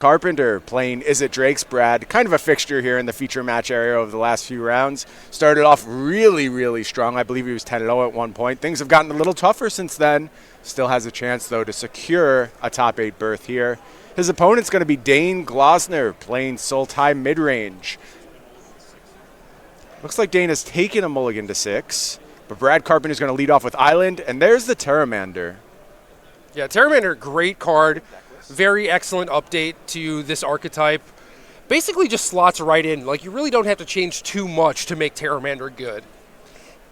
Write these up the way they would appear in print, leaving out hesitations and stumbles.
Carpenter playing Is It Drake's Brad, kind of a fixture here in the feature match area over the last few rounds. Started off really, really strong. I believe he was 10-0 at one point. Things have gotten a little tougher since then. Still has a chance, though, to secure a top 8 berth here. His opponent's going to be Dayne Glossner playing Sultai mid-range. Looks like Dayne has taken a mulligan to 6, but Brad Carpenter's going to lead off with Island, and there's the Pteramander. Yeah, Pteramander, great card. Very excellent update to this archetype. Basically just slots right in. Like, you really don't have to change too much to make Pteramander good.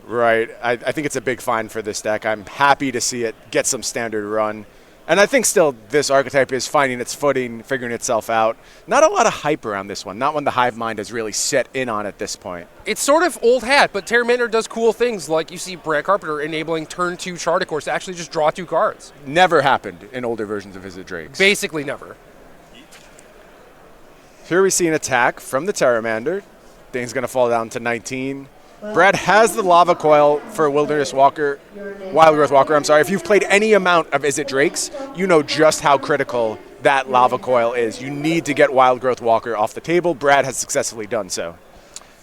Right. I think it's a big find for this deck. I'm happy to see it get some standard run. And I think still this archetype is finding its footing, figuring itself out. Not a lot of hype around this one. Not one the Hive Mind has really set in on at this point. It's sort of old hat, but Pteramander does cool things, like you see Brad Carpenter enabling turn 2 Chardicourse to actually just draw 2 cards. Never happened in older versions of Is It Drakes. Basically never. Here we see an attack from the Pteramander. Dayne's going to fall down to 19. Brad has the Lava Coil for Wilderness Walker, Wildgrowth Walker, I'm sorry. If you've played any amount of Is It Drakes, you know just how critical that Lava Coil is. You need to get Wildgrowth Walker off the table. Brad has successfully done so.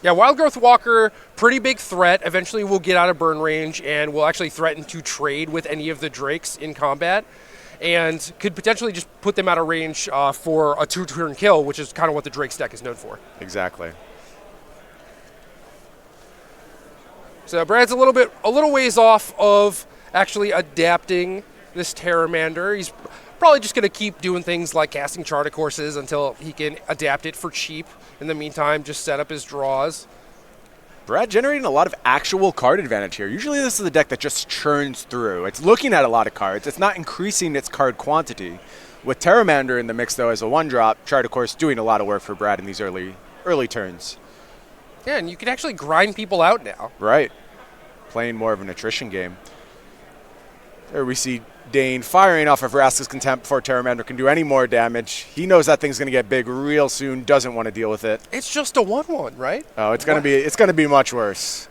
Yeah, Wildgrowth Walker, pretty big threat. Eventually will get out of burn range and will actually threaten to trade with any of the Drakes in combat, and could potentially just put them out of range for a 2-turn kill, which is kind of what the Drake's deck is known for. Exactly. So Brad's a little ways off of actually adapting this Pteramander. He's probably just going to keep doing things like casting Chardicourses until he can adapt it for cheap. In the meantime, just set up his draws. Brad generating a lot of actual card advantage here. Usually this is a deck that just churns through. It's looking at a lot of cards. It's not increasing its card quantity. With Pteramander in the mix, though, as a 1-drop, Chardicourse doing a lot of work for Brad in these early turns. Yeah, and you can actually grind people out now. Right. Playing more of an attrition game. There we see Dayne firing off of Vraska's Contempt before Pteramander can do any more damage. He knows that thing's going to get big real soon, doesn't want to deal with it. It's just a 1/1, right? Oh, it's going to be much worse.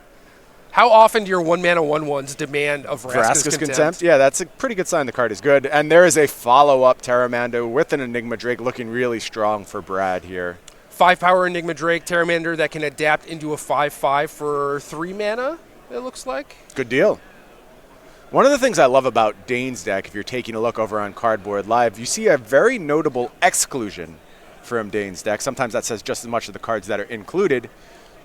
How often do your 1-mana 1/1s demand of Vraska's Contempt? Yeah, that's a pretty good sign the card is good. And there is a follow-up Pteramander with an Enigma Drake looking really strong for Brad here. 5-power Enigma Drake, Pteramander that can adapt into a 5/5 for 3 mana, it looks like. Good deal. One of the things I love about Dayne's deck, if you're taking a look over on Cardboard Live, you see a very notable exclusion from Dayne's deck. Sometimes that says just as much of the cards that are included.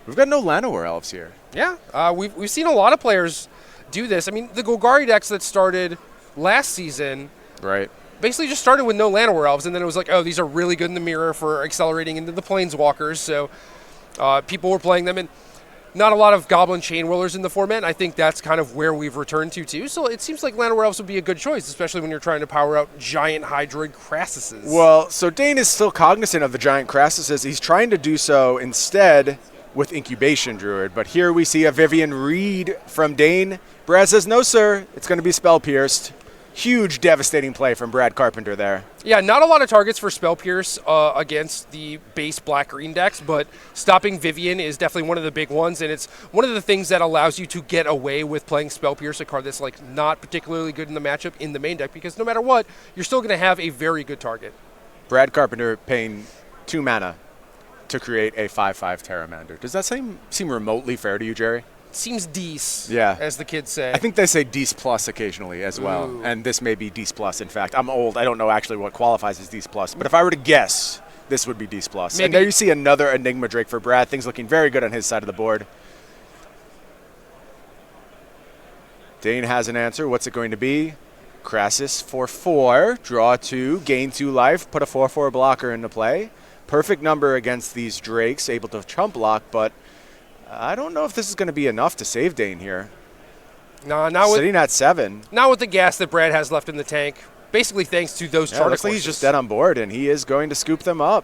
We've got no Llanowar Elves here. Yeah, we've seen a lot of players do this. I mean, the Golgari decks that started last season Right. basically just started with no Llanowar Elves, and then it was like, oh, these are really good in the mirror for accelerating into the Planeswalkers, so people were playing them, and not a lot of Goblin Chain Whirlers in the format. I think that's kind of where we've returned to, too. So it seems like Llanowar Elves would be a good choice, especially when you're trying to power out giant Hydroid Crassuses. Well, so Dayne is still cognizant of the giant Crassuses. He's trying to do so instead with Incubation Druid, but here we see a Vivian Reed from Dayne. Brad says, no, sir, it's going to be Spell Pierced. Huge, devastating play from Brad Carpenter there. Yeah, not a lot of targets for Spell Pierce against the base black-green decks, but stopping Vivian is definitely one of the big ones, and it's one of the things that allows you to get away with playing Spell Pierce, a card that's like not particularly good in the matchup in the main deck, because no matter what, you're still going to have a very good target. Brad Carpenter paying 2 mana to create a 5/5 Pteramander. Does that seem remotely fair to you, Jerry? Seems dece, yeah, as the kids say. I think they say dece plus occasionally as well, Ooh. and this may be dece plus. In fact, I'm old. I don't know actually what qualifies as dece plus, but if I were to guess, this would be dece plus. Maybe. And there you see another Enigma Drake for Brad. Things looking very good on his side of the board. Dayne has an answer. What's it going to be? Crassus for 4, draw 2, gain 2 life, put a 4/4 blocker into play. Perfect number against these Drakes, able to chump block, but I don't know if this is going to be enough to save Dayne here. No, not Sitting at 7. Not with the gas that Brad has left in the tank. Basically, thanks to those Chardicourses. Looks like he's just dead on board, and he is going to scoop them up.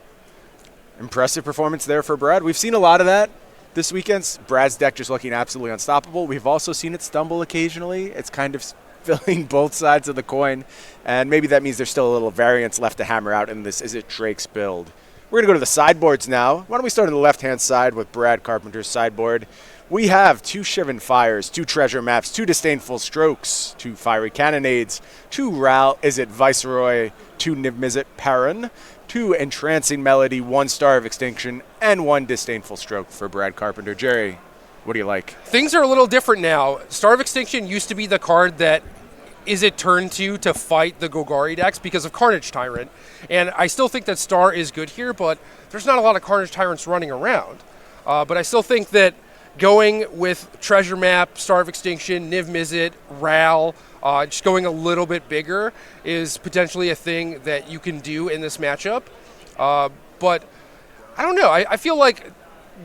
Impressive performance there for Brad. We've seen a lot of that this weekend. Brad's deck just looking absolutely unstoppable. We've also seen it stumble occasionally. It's kind of filling both sides of the coin, and maybe that means there's still a little variance left to hammer out in this Is It Drake's build. We're going to go to the sideboards now. Why don't we start on the left-hand side with Brad Carpenter's sideboard. We have 2 Shivan Fires, 2 Treasure Maps, 2 Disdainful Strokes, 2 Fiery Cannonades, 2 Ral Is It Viceroy, 2 Niv Mizzet Perrin, 2 Entrancing Melody, 1 Star of Extinction, and 1 Disdainful Stroke for Brad Carpenter. Jerry, what do you like? Things are a little different now. Star of Extinction used to be the card that is it turn to fight the Golgari decks because of Carnage Tyrant. And I still think that Star is good here, but there's not a lot of Carnage Tyrants running around. But I still think that going with Treasure Map, Star of Extinction, Niv Mizzet, Ral, just going a little bit bigger is potentially a thing that you can do in this matchup. But I don't know. I feel like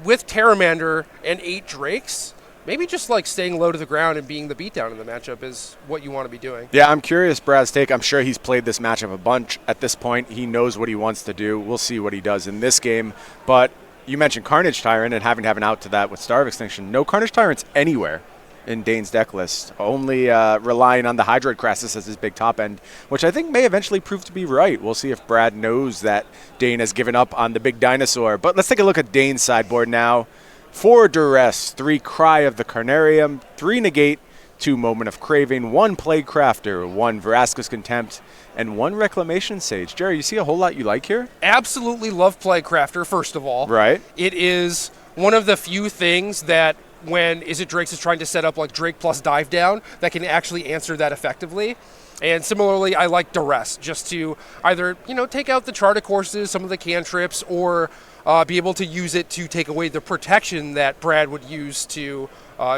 with Terramander and 8 Drakes, maybe just like staying low to the ground and being the beatdown in the matchup is what you want to be doing. Yeah, I'm curious Brad's take. I'm sure he's played this matchup a bunch. At this point, he knows what he wants to do. We'll see what he does in this game. But you mentioned Carnage Tyrant and having to have an out to that with Star of Extinction. No Carnage Tyrants anywhere in Dayne's deck list, only relying on the Hydroid Crassus as his big top end, which I think may eventually prove to be right. We'll see if Brad knows that Dayne has given up on the big dinosaur. But let's take a look at Dayne's sideboard now. 4 Duress, 3 Cry of the Carnarium, 3 Negate, 2 Moment of Craving, 1 Plague Crafter, 1 Vraska's Contempt, and 1 Reclamation Sage. Jerry, you see a whole lot you like here? Absolutely love Plague Crafter, first of all. Right. It is one of the few things that when Is It Drakes is trying to set up like Drake plus Dive Down that can actually answer that effectively. And similarly, I like Duress, just to either, take out the Charted Courses, some of the cantrips, or be able to use it to take away the protection that Brad would use to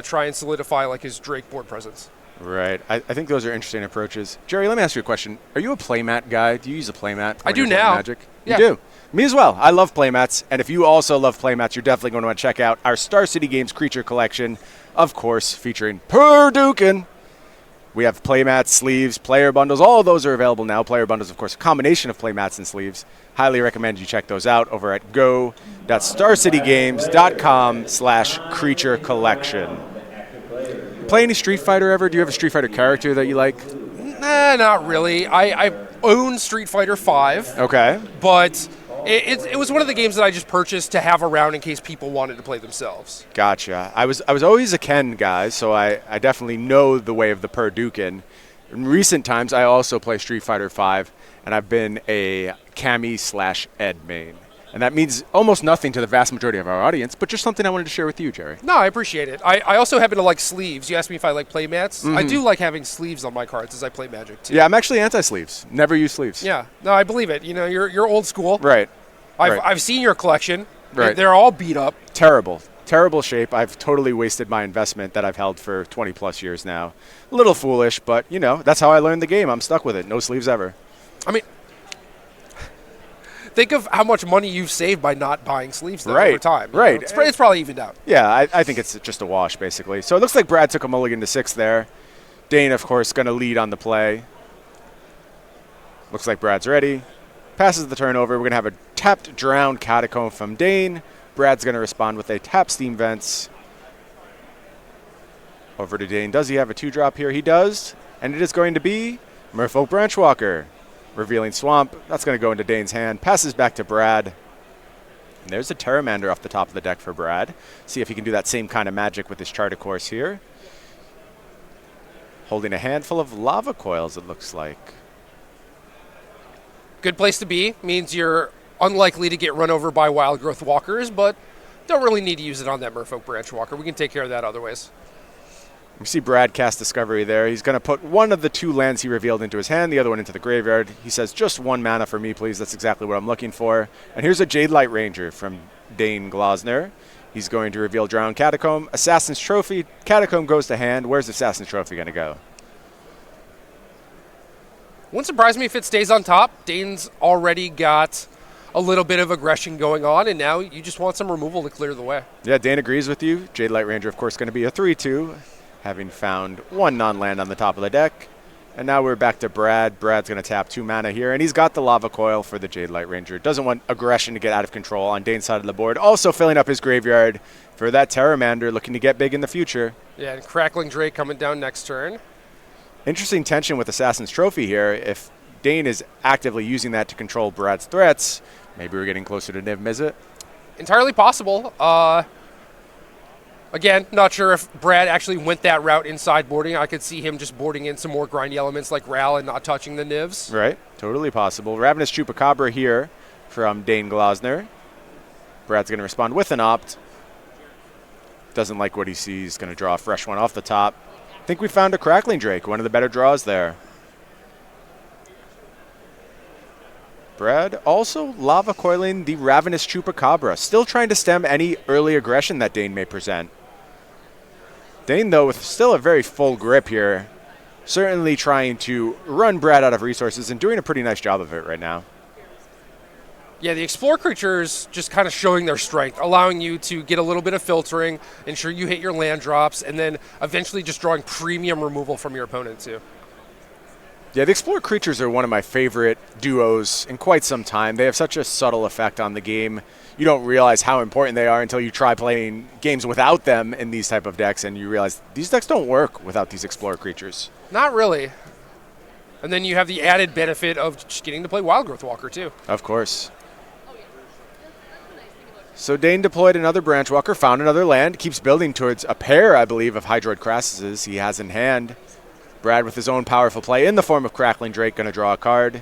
try and solidify like his Drake board presence. Right. I think those are interesting approaches. Jerry, let me ask you a question. Are you a playmat guy? Do you use a playmat? I do now. Magic? Yeah. You do? Me as well. I love playmats. And if you also love playmats, you're definitely going to want to check out our Star City Games Creature Collection, of course, featuring Perdukin. We have playmats, sleeves, player bundles. All of those are available now. Player bundles, of course, a combination of playmats and sleeves. Highly recommend you check those out over at go.starcitygames.com/creature collection. Play any Street Fighter ever? Do you have a Street Fighter character that you like? Nah, not really. I own Street Fighter V. Okay. But it was one of the games that I just purchased to have around in case people wanted to play themselves. Gotcha. I was always a Ken guy, so I definitely know the way of the Perdukin. In recent times, I also play Street Fighter V, and I've been a Cammy/Ed main. And that means almost nothing to the vast majority of our audience, but just something I wanted to share with you, Jerry. No, I appreciate it. I also happen to like sleeves. You asked me if I like playmats. I do like having sleeves on my cards as I play Magic, too. Yeah, I'm actually anti-sleeves. Never use sleeves. Yeah. No, I believe it. You're old school. Right. I've seen your collection. Right. They're all beat up. Terrible shape. I've totally wasted my investment that I've held for 20 plus years now. A little foolish, but that's how I learned the game. I'm stuck with it. No sleeves ever. I mean, think of how much money you've saved by not buying sleeves though, over time. Right. It's probably evened out. Yeah, I think it's just a wash, basically. So it looks like Brad took a mulligan to 6 there. Dayne, of course, going to lead on the play. Looks like Brad's ready. Passes the turnover. We're going to have a tapped Drowned Catacomb from Dayne. Brad's going to respond with a tap Steam Vents. Over to Dayne. Does he have a 2-drop here? He does. And it is going to be Merfolk Branchwalker. Revealing Swamp. That's going to go into Dayne's hand. Passes back to Brad. And there's a Terramander off the top of the deck for Brad. See if he can do that same kind of magic with his Charted Course here. Holding a handful of Lava Coils, it looks like. Good place to be. Means you're unlikely to get run over by Wild Growth Walkers, but don't really need to use it on that Merfolk Branchwalker. We can take care of that other ways. We see Brad cast Discovery there. He's going to put one of the 2 lands he revealed into his hand, the other one into the graveyard. He says, just 1 mana for me, please. That's exactly what I'm looking for. And here's a Jade Light Ranger from Dayne Glossner. He's going to reveal Drowned Catacomb. Assassin's Trophy. Catacomb goes to hand. Where's Assassin's Trophy going to go? Wouldn't surprise me if it stays on top. Dayne's already got a little bit of aggression going on, and now you just want some removal to clear the way. Yeah, Dayne agrees with you. Jade Light Ranger, of course, going to be a 3/2, having found 1 non-land on the top of the deck. And now we're back to Brad. Brad's going to tap 2 mana here, and he's got the Lava Coil for the Jade Light Ranger. Doesn't want aggression to get out of control on Dayne's side of the board. Also filling up his graveyard for that Terramander, looking to get big in the future. Yeah, and Crackling Drake coming down next turn. Interesting tension with Assassin's Trophy here. If Dayne is actively using that to control Brad's threats, maybe we're getting closer to Niv Mizzet. Entirely possible. Again, not sure if Brad actually went that route inside boarding. I could see him just boarding in some more grindy elements like Ral and not touching the Nivs. Right, totally possible. Ravenous Chupacabra here from Dayne Glossner. Brad's going to respond with an opt. Doesn't like what he sees. Going to draw a fresh one off the top. I think we found a Crackling Drake, one of the better draws there. Brad also lava coiling the Ravenous Chupacabra, still trying to stem any early aggression that Dayne may present. Dayne, though, with still a very full grip here, certainly trying to run Brad out of resources and doing a pretty nice job of it right now. Yeah, the Explore creatures just kind of showing their strength, allowing you to get a little bit of filtering, ensure you hit your land drops, and then eventually just drawing premium removal from your opponent, too. Yeah, the Explore creatures are one of my favorite duos in quite some time. They have such a subtle effect on the game. You don't realize how important they are until you try playing games without them in these type of decks, and you realize these decks don't work without these Explore creatures. Not really. And then you have the added benefit of just getting to play Wildgrowth Walker, too. Of course. So Dayne deployed another Branch Walker, found another land, keeps building towards a pair, I believe, of Hydroid Crassuses he has in hand. Brad with his own powerful play in the form of Crackling Drake, going to draw a card.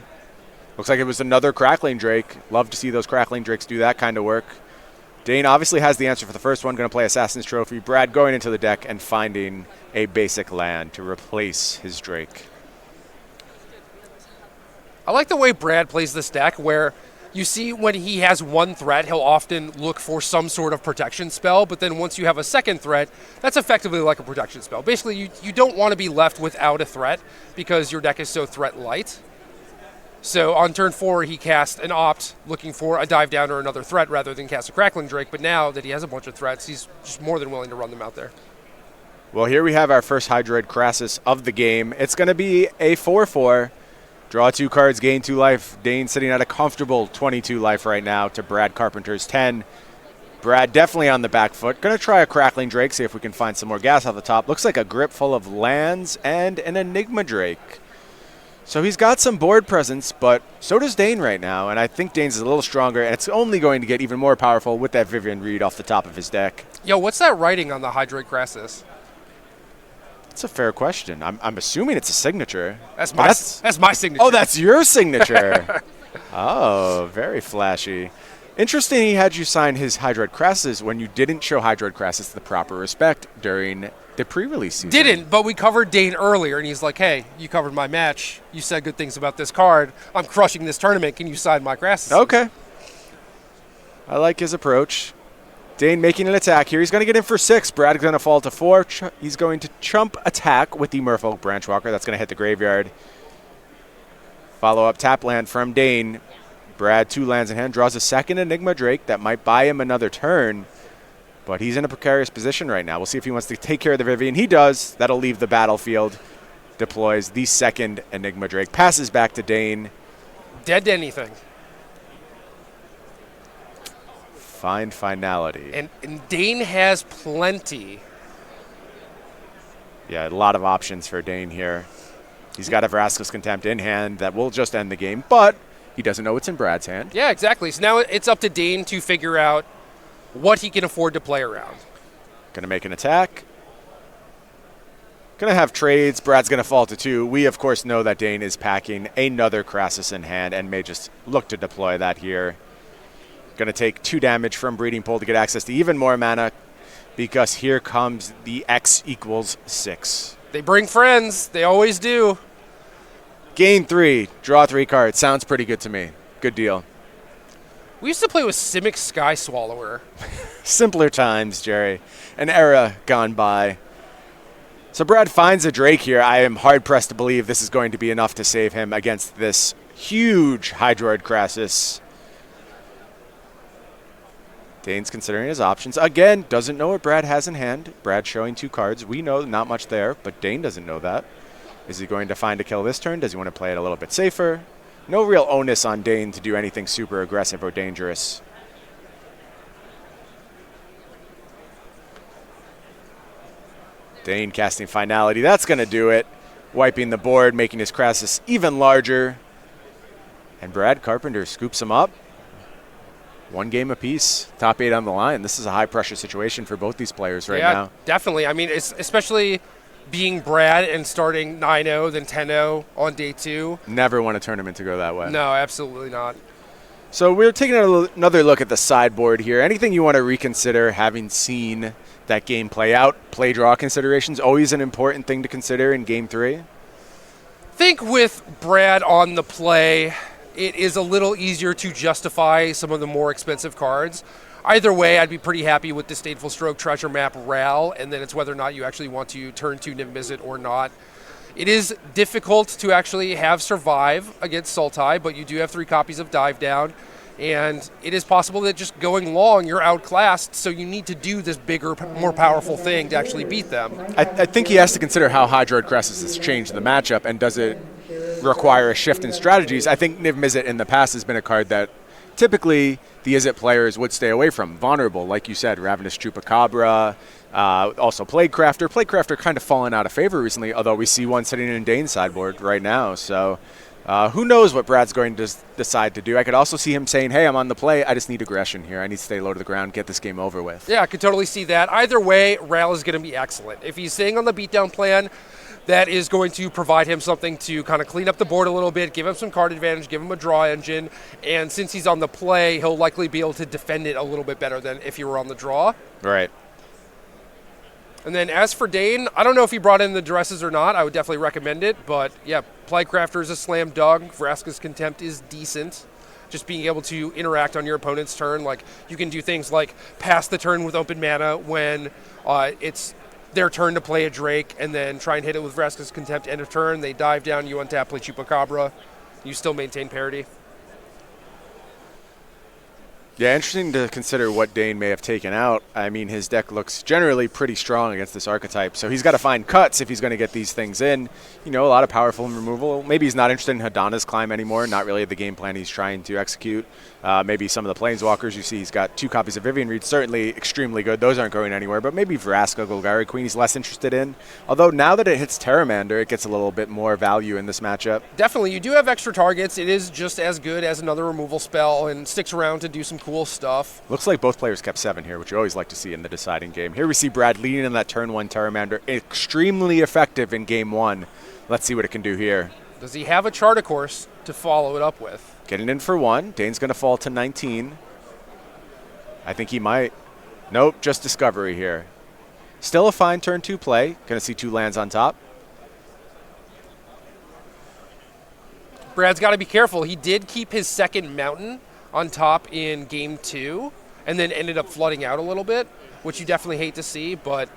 Looks like it was another Crackling Drake. Love to see those Crackling Drakes do that kind of work. Dayne obviously has the answer for the first one, going to play Assassin's Trophy. Brad going into the deck and finding a basic land to replace his Drake. I like the way Brad plays this deck, where you see when he has one threat, he'll often look for some sort of protection spell, but then once you have a second threat, that's effectively like a protection spell. Basically, you don't want to be left without a threat because your deck is so threat light. So on turn 4, he cast an opt looking for a dive down or another threat rather than cast a Crackling Drake, but now that he has a bunch of threats, he's just more than willing to run them out there. Well, here we have our first Hydroid Crassus of the game. It's going to be a 4/4. Draw 2 cards, gain 2 life. Dayne sitting at a comfortable 22 life right now to Brad Carpenter's 10. Brad definitely on the back foot. Going to try a Crackling Drake, see if we can find some more gas off the top. Looks like a grip full of lands and an Enigma Drake. So he's got some board presence, but so does Dayne right now. And I think Dayne's is a little stronger, and it's only going to get even more powerful with that Vivian Reed off the top of his deck. Yo, what's that writing on the Hydroid Crassus? That's a fair question. I'm assuming it's a signature. That's my signature. Oh, that's your signature. Oh, very flashy. Interesting he had you sign his Hydroid Crassus when you didn't show Hydroid Crassus the proper respect during the pre-release season. Didn't, but we covered Dayne earlier, and he's like, hey, you covered my match. You said good things about this card. I'm crushing this tournament. Can you sign my Crassus? Okay. I like his approach. Dayne making an attack here. He's going to get in for 6. Brad's going to fall to 4. He's going to chump attack with the Merfolk Branch Walker. That's going to hit the graveyard. Follow-up tap land from Dayne. Brad, 2 lands in hand, draws a second Enigma Drake that might buy him another turn. But he's in a precarious position right now. We'll see if he wants to take care of the Vivian. He does. That'll leave the battlefield. Deploys the second Enigma Drake. Passes back to Dayne. Dead to anything. Find finality. And Dayne has plenty. Yeah, a lot of options for Dayne here. He's got a Vraska's Contempt in hand that will just end the game, but he doesn't know what's in Brad's hand. Yeah, exactly. So now it's up to Dayne to figure out what he can afford to play around. Going to make an attack. Going to have trades. Brad's going to fall to 2. We, of course, know that Dayne is packing another Crassus in hand and may just look to deploy that here. Going to take 2 damage from Breeding Pool to get access to even more mana because here comes the X equals 6. They bring friends. They always do. Gain 3. Draw 3 cards. Sounds pretty good to me. Good deal. We used to play with Simic Sky Swallower. Simpler times, Jerry. An era gone by. So Brad finds a Drake here. I am hard-pressed to believe this is going to be enough to save him against this huge Hydroid Crassus. Dayne's considering his options. Again, doesn't know what Brad has in hand. Brad showing 2 cards. We know not much there, but Dayne doesn't know that. Is he going to find a kill this turn? Does he want to play it a little bit safer? No real onus on Dayne to do anything super aggressive or dangerous. Dayne casting Finality. That's going to do it. Wiping the board, making his Crassus even larger. And Brad Carpenter scoops him up. 1 game apiece. Top 8 on the line. This is a high-pressure situation for both these players right now. Yeah, definitely. I mean, it's especially being Brad and starting 9-0, then 10-0 on day 2. Never want a tournament to go that way. No, absolutely not. So we're taking another look at the sideboard here. Anything you want to reconsider having seen that game play out? Play draw considerations, always an important thing to consider in Game 3. I think with Brad on the play, it is a little easier to justify some of the more expensive cards. Either way, I'd be pretty happy with Disdainful Stroke, Treasure Map, Ral, and then it's whether or not you actually want to turn to Niv-Mizzet or not. It is difficult to actually have survive against Sultai, but you do have 3 copies of Dive Down, and it is possible that just going long, you're outclassed, so you need to do this bigger, more powerful thing to actually beat them. I think he has to consider how Hydroid Crest has changed the matchup, and does it require a shift in strategies. I think Niv-Mizzet in the past has been a card that typically the Izzet players would stay away from. Vulnerable, like you said, Ravenous Chupacabra, also Plaguecrafter. Plaguecrafter kind of fallen out of favor recently, although we see one sitting in Dayne's sideboard right now. So who knows what Brad's going to decide to do. I could also see him saying, hey, I'm on the play. I just need aggression here. I need to stay low to the ground, get this game over with. Yeah, I could totally see that. Either way, Ral is going to be excellent. If he's staying on the beatdown plan, that is going to provide him something to kind of clean up the board a little bit, give him some card advantage, give him a draw engine, and since he's on the play, he'll likely be able to defend it a little bit better than if he were on the draw. Right. And then as for Dayne, I don't know if he brought in the Duresses or not. I would definitely recommend it, but yeah, Plaguecrafter is a slam dunk. Vraska's Contempt is decent. Just being able to interact on your opponent's turn, like you can do things like pass the turn with open mana when it's their turn to play a Drake, and then try and hit it with Vraska's Contempt end of turn. They dive down, you untap, play Chupacabra. You still maintain parity. Yeah, interesting to consider what Dayne may have taken out. I mean, his deck looks generally pretty strong against this archetype, so he's got to find cuts if he's going to get these things in. You know, a lot of powerful removal. Maybe he's not interested in Hadana's Climb anymore, not really the game plan he's trying to execute. Maybe some of the Planeswalkers, you see he's got 2 copies of Vivian Reed, certainly extremely good. Those aren't going anywhere, but maybe Vraska, Golgari Queen he's less interested in. Although now that it hits Terramander, it gets a little bit more value in this matchup. Definitely, you do have extra targets. It is just as good as another removal spell and sticks around to do some cool stuff. Looks like both players kept 7 here, which you always like to see in the deciding game. Here we see Brad leading in that turn 1 Terramander, extremely effective in game 1. Let's see what it can do here. Does he have a Charticourse to follow it up with? Getting in for 1. Dayne's going to fall to 19. I think he might. Nope, just Discovery here. Still a fine turn 2 play. Going to see 2 lands on top. Brad's got to be careful. He did keep his second mountain on top in game 2, and then ended up flooding out a little bit, which you definitely hate to see, but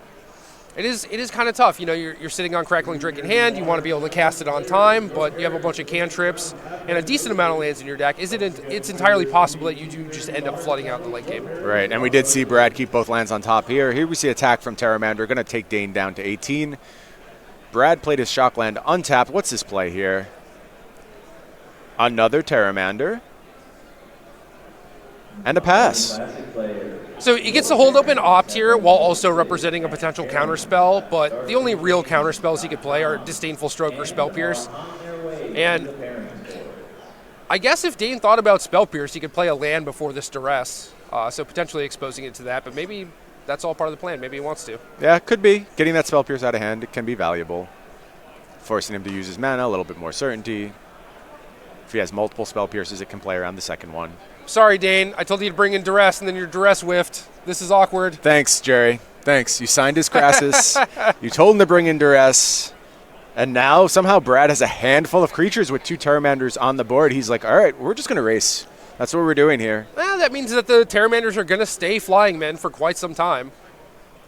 it is kind of tough. You know, you're sitting on Crackling Drake in hand, you want to be able to cast it on time, but you have a bunch of cantrips and a decent amount of lands in your deck. It's entirely possible that you do just end up flooding out in the late game. Right, and we did see Brad keep both lands on top here. Here we see attack from Terramander, going to take Dayne down to 18. Brad played his shock land untapped. What's his play here? Another Terramander. And a pass. So he gets to hold open Opt here while also representing a potential counterspell, but the only real counterspells he could play are Disdainful Stroke or Spell Pierce. And I guess if Dayne thought about Spell Pierce, he could play a land before this Duress, so potentially exposing it to that, but maybe that's all part of the plan. Maybe he wants to. Yeah, could be. Getting that Spell Pierce out of hand, it can be valuable. Forcing him to use his mana, a little bit more certainty. If he has multiple Spell Pierces, it can play around the second one. Sorry, Dayne. I told you to bring in Duress, and then your Duress whiffed. This is awkward. Thanks, Jerry. Thanks. You signed his Crassus. You told him to bring in Duress. And now somehow Brad has a handful of creatures with 2 Terramanders on the board. He's like, all right, we're just going to race. That's what we're doing here. Well, that means that the Terramanders are going to stay Flying Men for quite some time.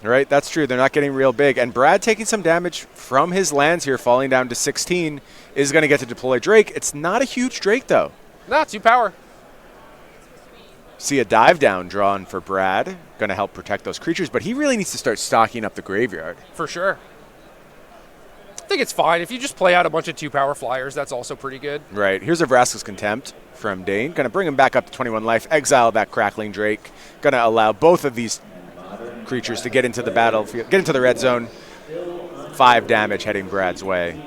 Right, that's true. They're not getting real big. And Brad taking some damage from his lands here, falling down to 16, is going to get to deploy Drake. It's not a huge Drake, though. No, 2 power. See a dive down drawn for Brad. Going to help protect those creatures, but he really needs to start stocking up the graveyard. For sure. I think it's fine. If you just play out a bunch of 2 power flyers, that's also pretty good. Right. Here's a Vraska's Contempt from Dayne. Going to bring him back up to 21 life. Exile that Crackling Drake. Going to allow both of these creatures to get into the battlefield, get into the red zone. 5 damage heading Brad's way.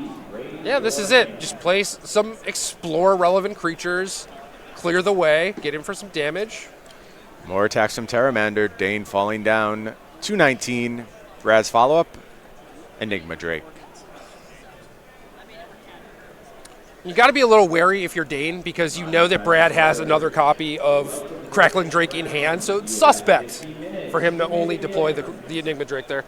Yeah, this is it. Just play some explore relevant creatures, clear the way, get in for some damage. More attacks from Terramander. Dayne falling down to 19. Brad's follow-up. Enigma Drake. You got to be a little wary if you're Dayne, because you know that Brad has another copy of Crackling Drake in hand, so it's suspect for him to only deploy the Enigma Drake there.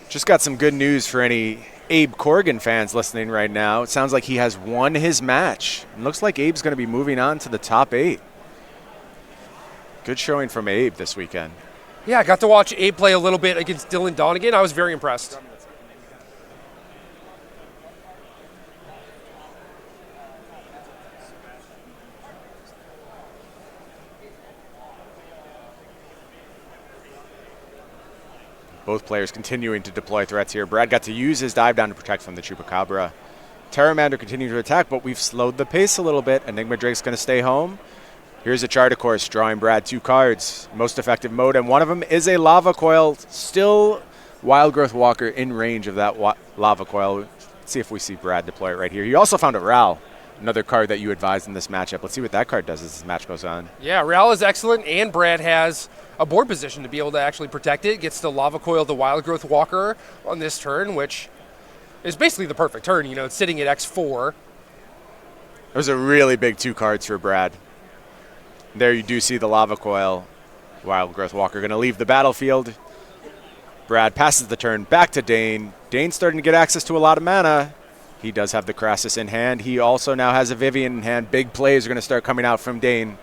Just got some good news for any Abe Corrigan fans listening right now. It sounds like he has won his match. It looks like Abe's going to be moving on to the top 8. Good showing from Abe this weekend. Yeah, I got to watch Abe play a little bit against Dylan Donegan. I was very impressed. Both players continuing to deploy threats here. Brad got to use his dive down to protect from the Chupacabra. Pteramander continuing to attack, but we've slowed the pace a little bit. Enigma Drake's going to stay home. Here's a Charter Course drawing Brad 2 cards. Most effective mode, and one of them is a Lava Coil. Still Wild Growth Walker in range of that Lava Coil. Let's see if we see Brad deploy it right here. You also found a Ral, another card that you advised in this matchup. Let's see what that card does as this match goes on. Yeah, Ral is excellent, and Brad has a board position to be able to actually protect it. Gets the Lava Coil, the Wild Growth Walker on this turn, which is basically the perfect turn. You know, it's sitting at X4. Those are really big 2 cards for Brad. There you do see the Lava Coil. Wild Growth Walker going to leave the battlefield. Brad passes the turn back to Dayne. Dayne's starting to get access to a lot of mana. He does have the Crassus in hand. He also now has a Vivian in hand. Big plays are going to start coming out from Dayne.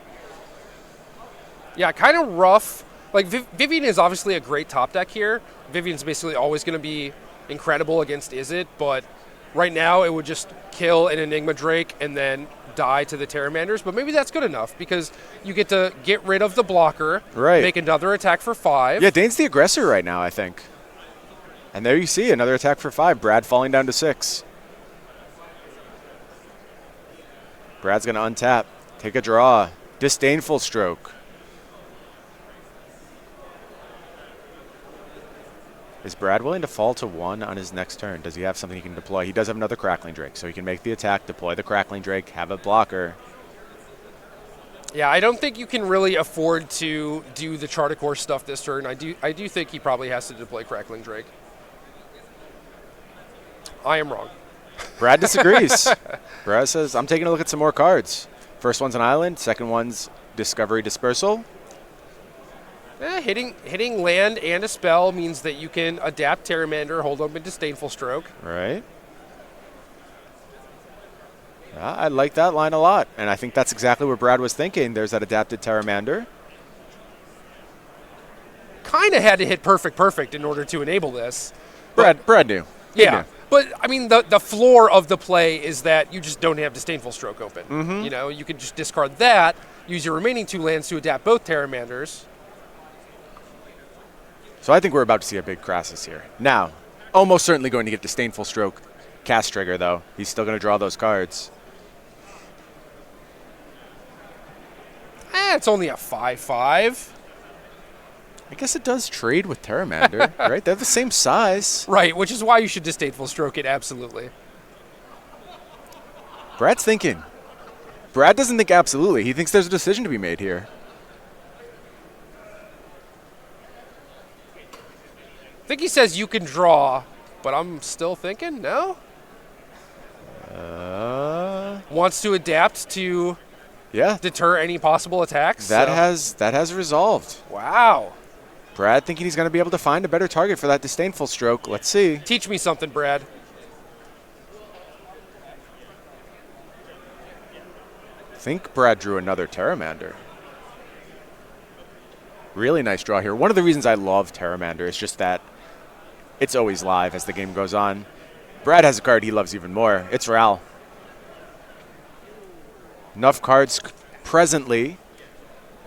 Yeah, kind of rough. Like, Vivian is obviously a great top deck here. Vivian's basically always going to be incredible against Izzet, but right now it would just kill an Enigma Drake and then die to the Pteramanders, but maybe that's good enough because you get to get rid of the blocker, right, make another attack for 5. Yeah, Dayne's the aggressor right now, I think. And there you see another attack for 5. Brad falling down to 6. Brad's going to untap, take a draw. Disdainful Stroke. Is Brad willing to fall to 1 on his next turn? Does he have something he can deploy? He does have another Crackling Drake, so he can make the attack, deploy the Crackling Drake, have a blocker. Yeah, I don't think you can really afford to do the Charter Course stuff this turn. I do think he probably has to deploy Crackling Drake. I am wrong. Brad disagrees. Brad says, I'm taking a look at some more cards. First one's an island, second one's Discovery Dispersal. Hitting land and a spell means that you can adapt Pteramander, hold up a Disdainful Stroke. Right. I like that line a lot, and I think that's exactly what Brad was thinking. There's that adapted Pteramander. Kind of had to hit perfect in order to enable this. Brad knew. Yeah, but I mean the floor of the play is that you just don't have Disdainful Stroke open. Mm-hmm. You know, you can just discard that, use your remaining 2 lands to adapt both Pteramanders. So I think we're about to see a big Crassus here. Now, almost certainly going to get Disdainful Stroke cast trigger, though. He's still going to draw those cards. It's only a 5/5. I guess it does trade with Pteramander, right? They're the same size. Right, which is why you should Disdainful Stroke it, absolutely. Brad's thinking. Brad doesn't think absolutely. He thinks there's a decision to be made here. I think he says you can draw, but I'm still thinking, no? Wants to adapt to deter any possible attacks. That has resolved. Wow. Brad thinking he's going to be able to find a better target for that Disdainful Stroke. Let's see. Teach me something, Brad. I think Brad drew another Pteramander. Really nice draw here. One of the reasons I love Pteramander is just that it's always live as the game goes on. Brad has a card he loves even more. It's Ral. Enough cards presently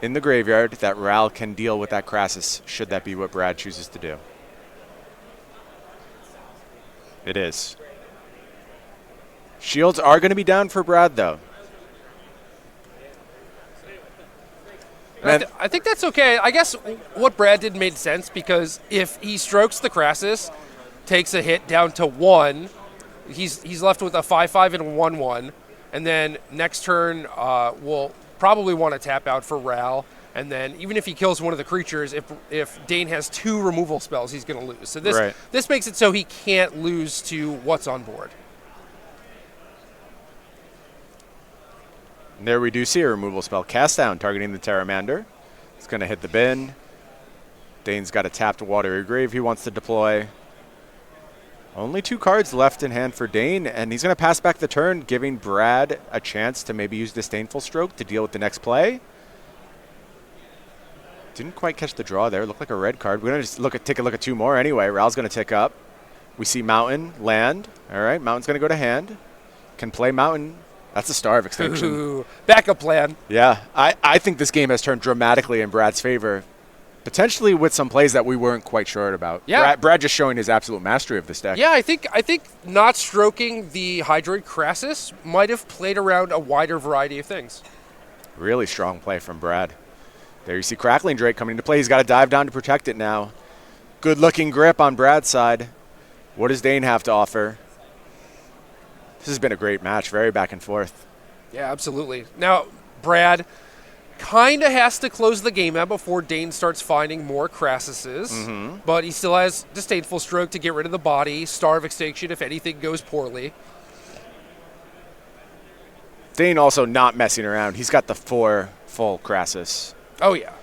in the graveyard that Ral can deal with that Crassus, should that be what Brad chooses to do. It is. Shields are going to be down for Brad, though. I think that's okay. I guess what Brad did made sense, because if he strokes the Crassus, takes a hit down to 1, he's left with a 5/5 and a 1/1, and then next turn we'll probably want to tap out for Ral, and then even if he kills one of the creatures, if Dayne has 2 removal spells, he's going to lose. So this makes it so he can't lose to what's on board. And there we do see a removal spell. Cast Down, targeting the Pteramander. It's going to hit the bin. Dayne's got a tapped Watery Grave he wants to deploy. Only 2 cards left in hand for Dayne, and he's going to pass back the turn, giving Brad a chance to maybe use Disdainful Stroke to deal with the next play. Didn't quite catch the draw there. Looked like a red card. We're going to just take a look at 2 more anyway. Ral's going to tick up. We see Mountain, land. All right, Mountain's going to go to hand. Can play Mountain. That's a Star of Extinction. Ooh, backup plan. Yeah, I think this game has turned dramatically in Brad's favor. Potentially with some plays that we weren't quite sure about. Yeah. Brad just showing his absolute mastery of this deck. Yeah, I think not stroking the Hydroid Crassus might have played around a wider variety of things. Really strong play from Brad. There you see Crackling Drake coming into play. He's got to dive down to protect it now. Good looking grip on Brad's side. What does Dayne have to offer? This has been a great match, very back and forth. Yeah, absolutely. Now, Brad kind of has to close the game out before Dayne starts finding more Crassuses, but he still has Disdainful Stroke to get rid of the body, Star of Extinction if anything goes poorly. Dayne also not messing around. He's got the 4 full Crassus. Oh, yeah.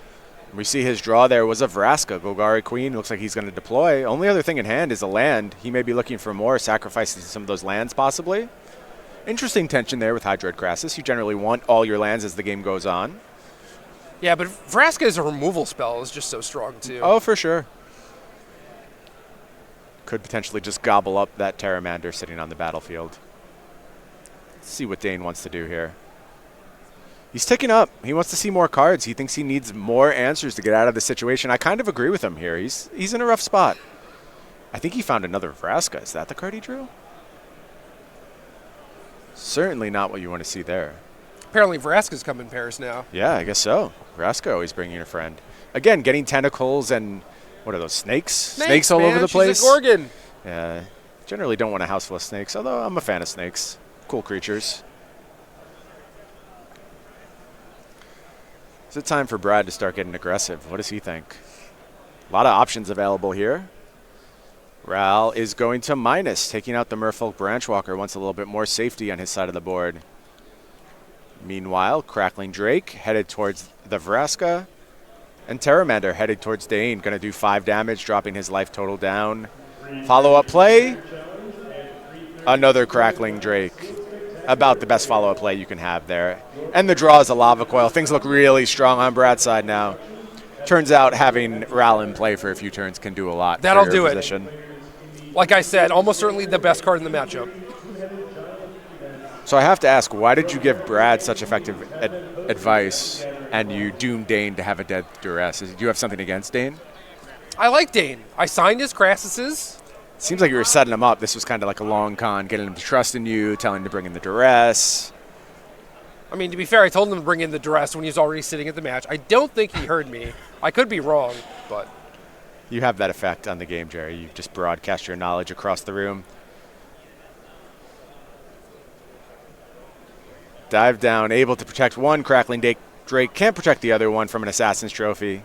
We see his draw there was a Vraska. Golgari Queen looks like he's going to deploy. Only other thing in hand is a land. He may be looking for more, sacrificing some of those lands possibly. Interesting tension there with Hydroid Crassus. You generally want all your lands as the game goes on. Yeah, but Vraska as a removal spell is just so strong, too. Oh, for sure. Could potentially just gobble up that Pteramander sitting on the battlefield. Let's see what Dayne wants to do here. He's ticking up. He wants to see more cards. He thinks he needs more answers to get out of the situation. I kind of agree with him here. He's in a rough spot. I think he found another Vraska. Is that the card he drew? Certainly not what you want to see there. Apparently Vraska's come in pairs now. Yeah, I guess so. Vraska always bringing a friend. Again, getting tentacles and what are those, snakes? Snakes all over the place. She's a Gorgon. Yeah, generally don't want a house full of snakes, although I'm a fan of snakes. Cool creatures. Is it time for Brad to start getting aggressive? What does he think? A lot of options available here. Ral is going to minus, taking out the Merfolk Branchwalker, wants a little bit more safety on his side of the board. Meanwhile, Crackling Drake headed towards the Vraska, and Pteramander headed towards Dayne, going to do 5 damage, dropping his life total down. Follow-up play, another Crackling Drake. About the best follow-up play you can have there. And the draw is a Lava Coil. Things look really strong on Brad's side now. Turns out having Ral in play for a few turns can do a lot. That'll for do your it. Position. Like I said, almost certainly the best card in the matchup. So I have to ask, why did you give Brad such effective advice and you doom Dayne to have a dead duress? Do you have something against Dayne? I like Dayne. I signed his Crassuses. Seems like you were setting him up. This was kind of like a long con, getting him to trust in you, telling him to bring in the duress. I mean, to be fair, I told him to bring in the duress when he was already sitting at the match. I don't think he heard me. I could be wrong, but... You have that effect on the game, Jerry. You just broadcast your knowledge across the room. Dive down, able to protect one Crackling Drake. Can't protect the other one from an Assassin's Trophy.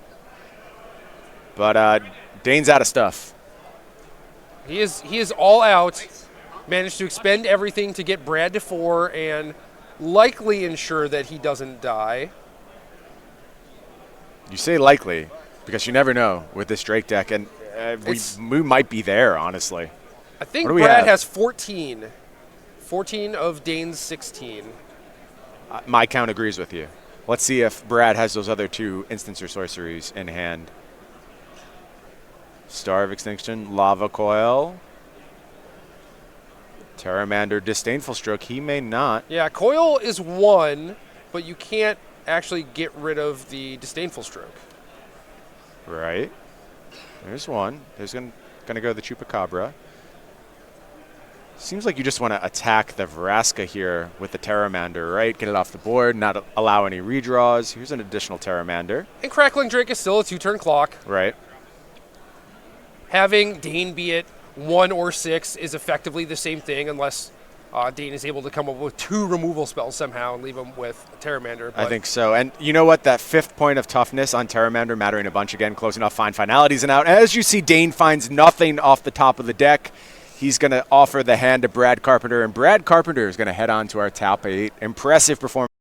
But Dayne's out of stuff. He is all out. Managed to expend everything to get Brad to 4 and likely ensure that he doesn't die. You say likely because you never know with this Drake deck, and we might be there, honestly. I think Brad has 14. 14 of Dayne's 16. My count agrees with you. Let's see if Brad has those other 2 instants or sorceries in hand. Star of Extinction, Lava Coil, Pteramander, Disdainful Stroke. He may not. Yeah, Coil is 1, but you can't actually get rid of the Disdainful Stroke. Right. There's one. There's going to go the Chupacabra. Seems like you just want to attack the Vraska here with the Pteramander, right? Get it off the board, not allow any redraws. Here's an additional Pteramander. And Crackling Drake is still a 2-turn clock. Right. Having Dayne be it 1 or 6 is effectively the same thing unless Dayne is able to come up with 2 removal spells somehow and leave him with Pteramander. I think so. And you know what? That 5th point of toughness on Pteramander mattering a bunch again, closing off fine finalities and out. As you see, Dayne finds nothing off the top of the deck. He's going to offer the hand to Brad Carpenter, and Brad Carpenter is going to head on to our top 8. Impressive performance.